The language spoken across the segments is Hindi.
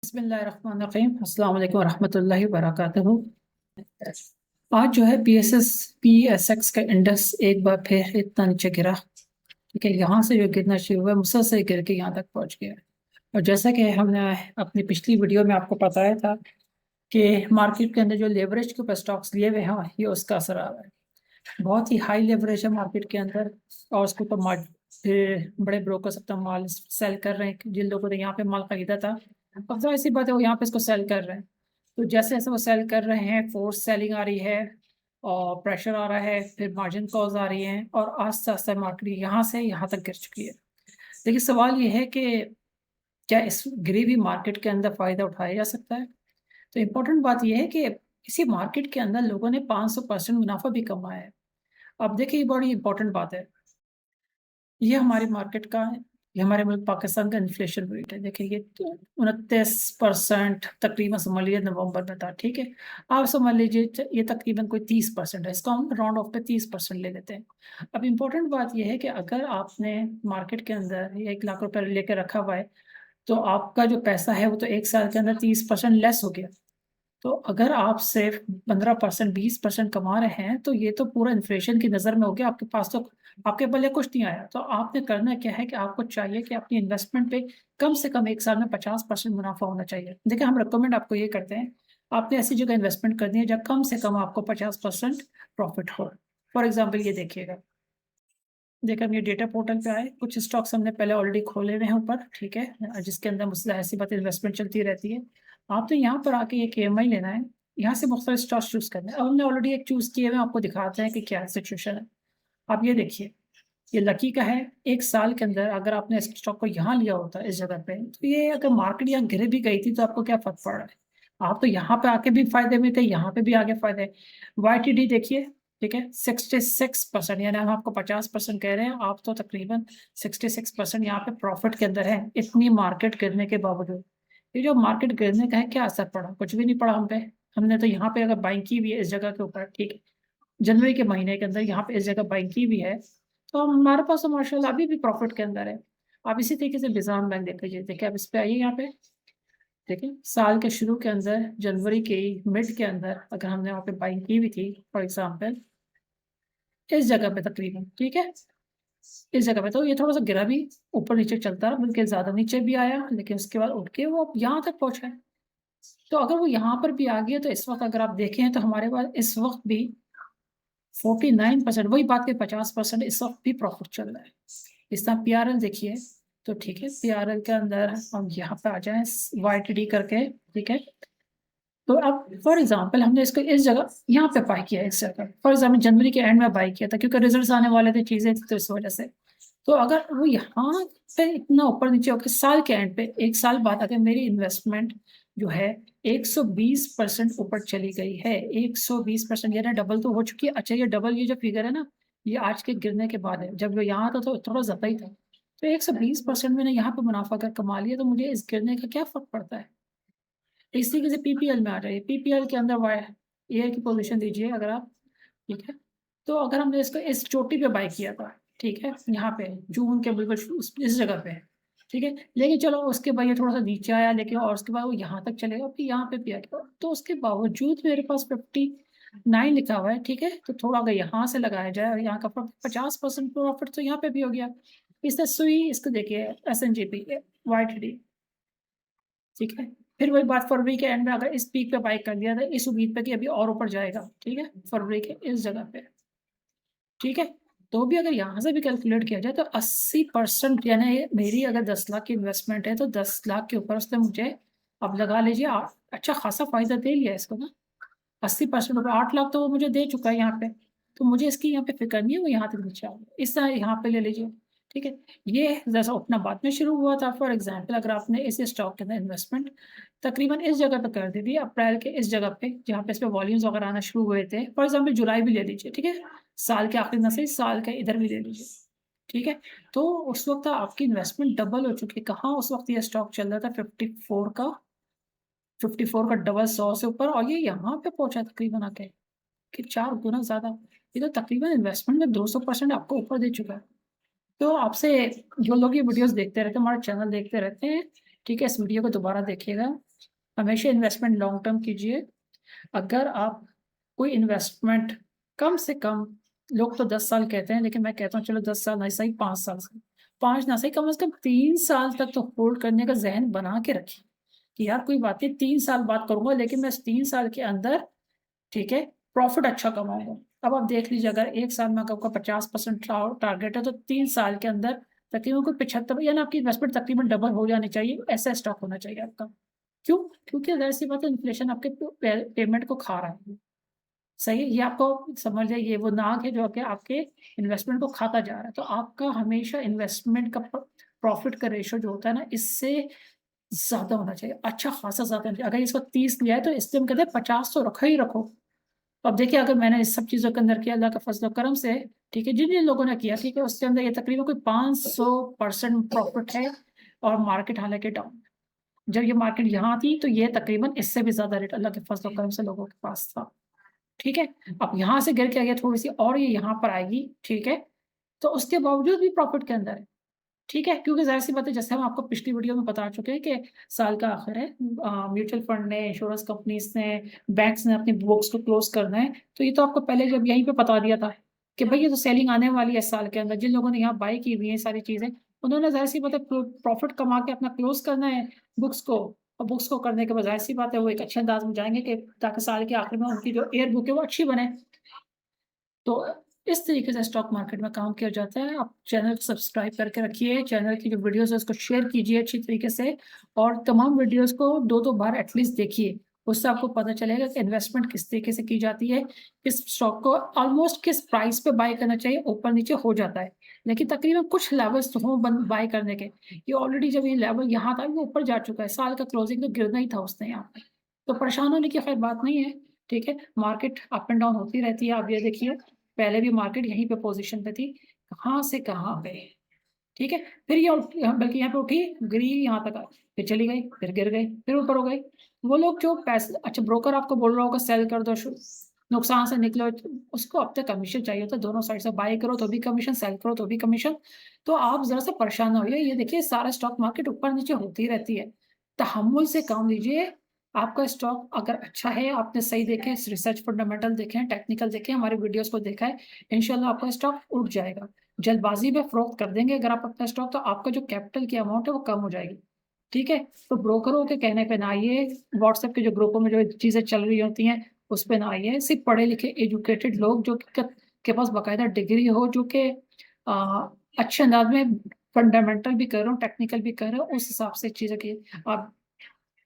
बिस्मिल्लाहिर्रहमानिर्रहीम अस्सलाम वालेकुम रहमतुल्लाहि व बरकातहू। आज जो है PSX का इंडेक्स एक बार फिर इतना नीचे गिरा। ठीक है, यहाँ से जो गिरना शुरू हुआ मुसलसल गिर के यहाँ तक पहुँच गया। और जैसा कि हमने अपनी पिछली वीडियो में आपको बताया था कि मार्केट के अंदर जो लेवरेज के ऊपर स्टॉक्स लिए हुए हैं ये उसका असर आ रहा है। बहुत ही हाई लेवरेज है मार्केट के अंदर और उसके ऊपर बड़े ब्रोकर्स अपना माल सेल कर रहे हैं। जिन लोगों ने यहाँ पे माल खरीदा था अब तो ऐसी बात है वो यहाँ पे इसको सेल कर रहे हैं। तो जैसे जैसे वो सेल कर रहे हैं फोर्स सेलिंग आ रही है और प्रेशर आ रहा है, फिर मार्जिन कॉल्स आ रही हैं और आस्ते आस्ते मार्केट यहाँ से यहाँ तक गिर चुकी है। देखिए सवाल ये है कि क्या इस गिरी हुई मार्केट के अंदर फायदा उठाया जा सकता है। तो इम्पोर्टेंट बात यह है कि इसी मार्केट के अंदर लोगों ने 500% मुनाफा भी कमाया है। अब देखिए ये बड़ी इंपॉर्टेंट बात है। ये हमारी मार्केट का ये हमारे मुल्क पाकिस्तान का इन्फ्लेशन रेट है। देखिए ये 29% तकरीबन समझ लीजिए नवंबर में था। ठीक है, आप समझ लीजिए ये तकरीबन कोई 30% है। इसको हम राउंड ऑफ पे 30% ले लेते हैं। अब इम्पोर्टेंट बात यह है कि अगर आपने मार्केट के अंदर 1 लाख रुपए लेके रखा हुआ है तो आपका जो पैसा है वो तो 1 साल के अंदर 30% लेस हो गया। तो अगर आप सिर्फ 15% 20% कमा रहे हैं तो ये तो पूरा इन्फ्लेशन की नज़र में हो गया। आपके पास तो आपके पल्ले कुछ नहीं आया। तो आपने करना क्या है कि आपको चाहिए कि अपनी इन्वेस्टमेंट पे कम से कम 1 साल में 50% मुनाफा होना चाहिए। देखिए हम रिकमेंड आपको ये करते हैं, आपने ऐसी जगह इन्वेस्टमेंट करनी है जहाँ कम से कम आपको 50% प्रॉफिट हो। फॉर एग्जाम्पल ये देखिएगा, देखिए हम ये डेटा पोर्टल पे आए, कुछ स्टॉक्स हमने पहले ऑलरेडी खोले हुए हैं ऊपर। ठीक है, जिसके अंदर मुझसे ऐसी बात इन्वेस्टमेंट चलती रहती है। आप तो यहाँ पर आके ये KMI लेना है, यहाँ से मुख्तलिफ स्टॉक्स चूज करना है। अब हमने ऑलरेडी एक चूज किए हुए, आपको दिखाते हैं कि क्या सिचुएशन है। आप ये देखिए, ये लकी का है। 1 साल के अंदर अगर आपने इस स्टॉक को यहाँ लिया होता इस जगह पे तो ये अगर मार्केट यहाँ गिर भी गई थी तो आपको क्या फर्क पड़ रहा है। आप तो यहाँ पे आके भी फायदे में थे, यहाँ पे भी आगे फायदे। YTD देखिए, ठीक है 66%, यानी हम आपको 50% कह रहे हैं, आप तो तकरीबन 66% यहाँ पे प्रॉफिट के अंदर है इतनी मार्केट गिरने के बावजूद। ये जो मार्केट गिरने का है क्या असर पड़ा, कुछ भी नहीं पड़ा हम पे। हमने तो यहाँ पे अगर बाइंग की भी है इस जगह के ऊपर, ठीक है, जनवरी के महीने के अंदर यहाँ पे इस जगह बाइंग की भी है तो हमारे पास तो माशाल्लाह अभी भी प्रॉफिट के अंदर है। आप इसी तरीके से निज़ाम बैंक देख लीजिए। देखिए आप इस पे आइए, यहाँ पे देखिए साल के शुरू के अंदर जनवरी के मिड के अंदर अगर हमने वहाँ पे बाइंग की भी थी फॉर एग्जाम्पल इस जगह पे तकरीबन, ठीक है, इस जगह पे तो ये थोड़ा सा गिरा भी, ऊपर नीचे चलता रहा, बल्कि ज्यादा नीचे भी आया, लेकिन उसके बाद उठ के वो अब यहाँ तक पहुंचा है। तो अगर वो यहाँ पर भी आ गया तो इस वक्त अगर आप देखें तो हमारे पास इस वक्त भी 49%, वही बात के 50% इस वक्त भी प्रॉफिट चल रहा है। इस तरह PRL देखिए, तो ठीक है PRL के अंदर हम यहाँ पे आ जाए YTD करके, ठीक है। तो अब फॉर एग्जांपल हमने इसको इस जगह यहाँ पे बाई किया है, इस जगह फॉर एग्जांपल जनवरी के एंड में बाई किया था क्योंकि रिजल्ट्स आने वाले थे, चीजें थी, तो इस वजह से। तो अगर वो यहाँ पे इतना ऊपर नीचे होकर साल के एंड पे 1 साल बाद अगर मेरी इन्वेस्टमेंट जो है 120% ऊपर चली गई है, 120%, यानी डबल तो हो चुकी है। अच्छा ये डबल, ये जो फिगर है ना, ये आज के गिरने के बाद है। जब यहाँ था तो थोड़ा ज्यादा ही था। तो 120% मैंने यहाँ पे मुनाफा अगर कमा लिया तो मुझे इस गिरने का क्या फर्क पड़ता है। इस तरीके से PPL में आ जाइए। PPL के अंदर वाई ए की पोजीशन दीजिए अगर आप, ठीक है। तो अगर हमने इसको इस चोटी पे बाय किया था, ठीक है, यहाँ पे जून के बिल्कुल इस जगह पे, ठीक है, लेकिन चलो उसके बाद ये थोड़ा सा नीचे आया, लेकिन और उसके बाद वो यहाँ तक चलेगा, फिर यहाँ पे भी आ गया। तो उसके बावजूद मेरे पास 59 लिखा हुआ है, ठीक है। तो थोड़ा अगर यहाँ से लगाया जाए और यहाँ का 50% प्रॉफिट तो यहाँ पे भी हो गया। इससे सुई इसको देखिए SNJP YTD, ठीक है। फिर वही बात, फरवरी के एंड में अगर इस पीक पे बाई कर लिया था इस उम्मीद पे कि अभी और ऊपर जाएगा, ठीक है, फरवरी के इस जगह पे, ठीक है। तो भी अगर यहाँ से भी कैलकुलेट किया जाए तो 80%, यानी मेरी अगर 10 लाख की इन्वेस्टमेंट है तो 10 लाख के ऊपर उसने मुझे, अब लगा लीजिए अच्छा खासा फायदा दे लिया इसको ना। 80% रुपये 8 लाख तो वो मुझे दे चुका है यहाँ पे। तो मुझे इसकी यहाँ पे फिक्र नहीं है, वो यहाँ तक नीचे आ गया। इस तरह यहाँ पे ले लीजिए, ठीक है। ये जैसा उठना बाद में शुरू हुआ था। फॉर एग्जाम्पल अगर आपने इस स्टॉक के अंदर इन्वेस्टमेंट तकरीबन इस जगह पे कर दी थी, अप्रैल के इस जगह पे जहाँ पे इस पे वॉल्यूम्स वगैरह आना शुरू हुए थे, फॉर एग्जाम्पल जुलाई भी ले लीजिए, ठीक है, साल के आखिरी में से साल के इधर भी ले लीजिए, ठीक है। तो उस वक्त आपकी इन्वेस्टमेंट डबल हो चुकी है। कहाँ उस वक्त ये स्टॉक चल रहा था 54 का डबल 100 से ऊपर, और ये यहाँ पे पहुंचा तकरीबन आके कि 4 गुना ज्यादा। ये तो तकरीबन इन्वेस्टमेंट में 200% आपको ऊपर दे चुका है। तो आपसे जो लोग ये वीडियोस देखते रहते हैं, हमारा चैनल देखते रहते हैं, ठीक है, इस वीडियो को दोबारा देखिएगा। हमेशा इन्वेस्टमेंट लॉन्ग टर्म कीजिए। अगर आप कोई इन्वेस्टमेंट कम से कम, लोग तो 10 साल कहते हैं, लेकिन मैं कहता हूँ चलो 10 साल नहीं सही, 5 साल से 5 ना सही, कम से कम 3 साल तक तो होल्ड करने का जहन बना के रखिए कि यार कोई बात नहीं, 3 साल बाद करूंगा, लेकिन मैं इस 3 साल के अंदर, ठीक है, प्रॉफिट अच्छा कमाऊंगा। अब आप देख लीजिए, अगर एक साल में आपका 50% टारगेट है, तो 3 साल के अंदर तकरीबन कोई 75, यानी आपकी इन्वेस्टमेंट तकरीबन डबल हो जानी चाहिए। ऐसा स्टॉक होना चाहिए आपका। क्यों? क्योंकि जाहिर सी बात है, इन्फ्लेशन आपके पेमेंट को खा रहा है। सही है, ये आपको समझ जाए, ये वो नाग है जो कि आपके इन्वेस्टमेंट को खाता जा रहा है। तो आपका हमेशा इन्वेस्टमेंट का प्रॉफिट का रेशो जो होता है ना, इससे ज्यादा होना चाहिए, अच्छा खासा ज्यादा होना चाहिए। अगर इसको 30 लिया है तो इसलिए हम कहते हैं 50 तो रखो ही रखो। तो अब देखिए, अगर मैंने इस सब चीजों के अंदर किया अल्लाह का फजल करम से, ठीक है, जिन जिन लोगों ने किया, ठीक है, उसके अंदर ये तकरीबन कोई 500% प्रॉफिट है। और मार्केट हालांकि डाउन, जब ये मार्केट यहाँ थी तो ये तकरीबन इससे भी ज्यादा रेट अल्लाह के फजल करम से लोगों के पास था। ठीक है, अब यहाँ से गिर के आ गया थोड़ी सी, और ये यहाँ पर आएगी, ठीक है, तो उसके बावजूद भी प्रॉफिट के अंदर है। ठीक है, क्योंकि जाहिर सी बात है, जैसे हम आपको पिछली वीडियो में बता चुके हैं कि साल का आखिर है, म्यूचुअल फंड ने, इंश्योरेंस कंपनीज ने, बैंक्स ने अपनी बुक्स को क्लोज करना है। तो ये तो आपको पहले जब यहीं पे बता दिया था कि भाई ये तो सेलिंग आने वाली है इस साल के अंदर। जिन लोगों ने यहाँ बाई की हुई है सारी चीजें, उन्होंने जाहिर सी बात है प्रॉफिट कमा के अपना क्लोज करना है बुक्स को। और बुक्स को करने के बाद जाहिर सी बात है वो एक अच्छे अंदाज में जाएंगे कि ताकि साल के आखिर में उनकी जो एयर बुक है वो अच्छी बने। तो इस तरीके से स्टॉक मार्केट में काम किया जाता है। आप चैनल को सब्सक्राइब करके रखिए, चैनल की जो वीडियोस है उसको शेयर कीजिए अच्छी तरीके से, और तमाम वीडियोस को 2-2 बार एटलीस्ट देखिए। उससे आपको पता चलेगा कि इन्वेस्टमेंट किस तरीके से की जाती है, किस स्टॉक को ऑलमोस्ट किस प्राइस पे बाय करना चाहिए। ऊपर नीचे हो जाता है, लेकिन तकरीबन कुछ लेवल्स तो हों बाय करने के। ये ऑलरेडी जब ये लेवल यहाँ था, ये ऊपर जा चुका है, साल का क्लोजिंग तो गिरना ही था उसने यहाँ पे। तो परेशान होने की खैर बात नहीं है। ठीक है, मार्केट अप एंड डाउन होती रहती है। आप ये देखिए, पहले भी मार्केट यहीं पे पोजीशन पे थी, कहाँ से कहाँ पे, ठीक है, फिर ये बल्कि यहाँ पे उठी, गिरी यहाँ तक आई, फिर चली गई, फिर गिर गई, फिर ऊपर हो गई। वो लोग जो पैसे, अच्छा ब्रोकर आपको बोल रहा होगा सेल कर दो, नुकसान से निकलो, उसको अब तक कमीशन चाहिए होता है। दोनों साइड से बाय करो तो भी कमीशन, सेल करो तो भी कमीशन। तो आप जरा सा परेशान ना होइए। ये देखिए, सारा स्टॉक मार्केट ऊपर नीचे होती रहती है। तहम्मुल से काम लीजिए। आपका स्टॉक अगर अच्छा है, आपने सही देखे, रिसर्च फंडामेंटल देखे हैं, टेक्निकल देखे, हमारे वीडियोस को देखा है, इंशाल्लाह आपका स्टॉक उठ जाएगा। जल्दबाजी में फरोख्त कर देंगे अगर आप अपना स्टॉक, तो आपका जो कैपिटल की अमाउंट है वो कम हो जाएगी। ठीक है, तो ब्रोकरों के कहने पे ना आइए, व्हाट्सएप के जो ग्रुपों में जो चीजें चल रही होती हैं उस पे ना आइए। सिर्फ पढ़े लिखे एजुकेटेड लोग जो के पास बाकायदा डिग्री हो, जो कि अच्छे अंदाज में फंडामेंटल भी कर रहे हो, टेक्निकल भी कर रहे हो, उस हिसाब से चीजें की आप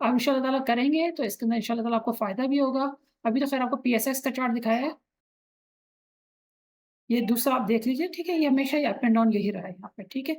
इंशाल्लाह ताला करेंगे तो इसके अंदर इंशाल्लाह ताला आपको फायदा भी होगा। अभी तो खैर आपको पीएसएक्स का चार्ट दिखाया है, ये दूसरा आप देख लीजिए। ठीक है, ये हमेशा ही अप एंड डाउन यही रहा है यहाँ पे। ठीक है,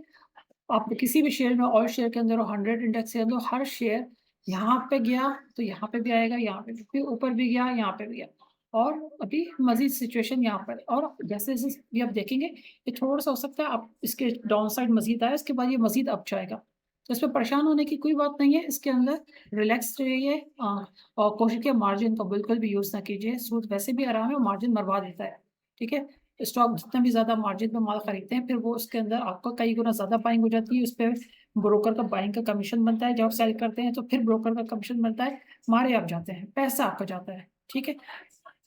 आप किसी भी शेयर में, ऑल शेयर के अंदर 100 इंडेक्स के अंदर हर शेयर यहाँ पे गया तो यहाँ पे भी आएगा, यहाँ पे भी, फिर ऊपर भी गया, यहाँ पे भी गया, और अभी मजीद सिचुएशन यहाँ पर। और जैसे जैसे ये आप देखेंगे, ये थोड़ा सा हो सकता है आप इसके डाउन साइड मजीद आए, इसके बाद ये मजीद अप जाएगा। तो इस पर परेशान होने की कोई बात नहीं है। इसके अंदर रिलैक्स रहिए, और कोशिश के मार्जिन को बिल्कुल भी यूज़ ना कीजिए। सूद वैसे भी आराम है और मार्जिन मरवा देता है। ठीक है, स्टॉक जितना भी ज़्यादा मार्जिन पे माल खरीदते हैं, फिर वो उसके अंदर आपका कई गुना ज़्यादा बाइंग हो जाती है। उस पर ब्रोकर का बाइंग का कमीशन बनता है। जब सेल करते हैं तो फिर ब्रोकर का कमीशन बनता है, मारे आप जाते हैं, पैसा आपका जाता है। ठीक है,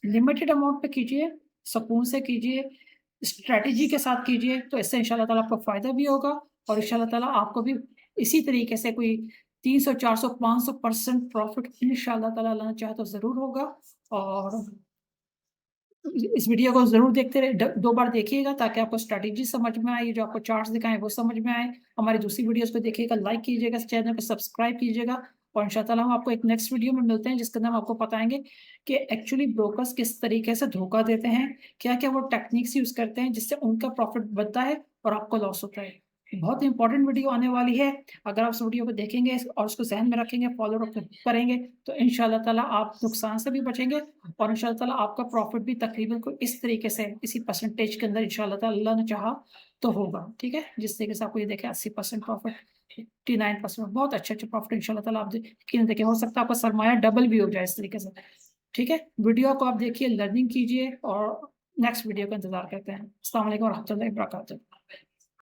लिमिटेड अमाउंट पे कीजिए, सुकून से कीजिए, स्ट्रेटेजी के साथ कीजिए, तो इससे इंशाल्लाह ताला आपको फ़ायदा भी होगा। और इंशाल्लाह ताला आपको भी इसी तरीके से कोई 300, 400, 500% प्रॉफिट इंशाल्लाह ताला अल्लाह चाहे तो ज़रूर होगा। और इस वीडियो को ज़रूर देखते रहे, 2 बार देखिएगा ताकि आपको स्ट्रैटेजी समझ में आए, जो आपको चार्ट्स दिखाएँ वो समझ में आए। हमारी दूसरी वीडियोज़ को देखिएगा, लाइक कीजिएगा, चैनल को सब्सक्राइब कीजिएगा, और इंशाअल्लाह हम आपको एक नेक्स्ट वीडियो में मिलते हैं जिसके अंदर हम आपको बताएँगे कि एक्चुअली ब्रोकर्स किस तरीके से धोखा देते हैं, क्या-क्या वो टेक्निक्स यूज़ करते हैं जिससे उनका प्रॉफिट बनता है और आपको लॉस होता है। बहुत इंपॉर्टेंट वीडियो आने वाली है। अगर आप उस वीडियो को देखेंगे और उसको ज़हन में रखेंगे, फॉलो करेंगे, तो इंशाअल्लाह ताला आप नुकसान से भी बचेंगे, और इंशाअल्लाह ताला आपका प्रॉफिट भी तकरीबन कोई इस तरीके से, इसी परसेंटेज के अंदर इंशाअल्लाह ताला अल्लाह ने चाहा तो होगा। ठीक है, जिस तरीके से आपको ये देखें 80% प्रॉफिट, 59% बहुत अच्छे-अच्छे प्रॉफिट इंशाअल्लाह ताला आप यकीन देखिए, हो सकता है आपका सरमाया डबल भी हो जाए इस तरीके से। ठीक है, वीडियो को आप देखिए, लर्निंग कीजिए, और नेक्स्ट वीडियो का इंतज़ार करते हैं। अस्सलाम वालेकुम व रहमतुल्लाहि व बरकातहू।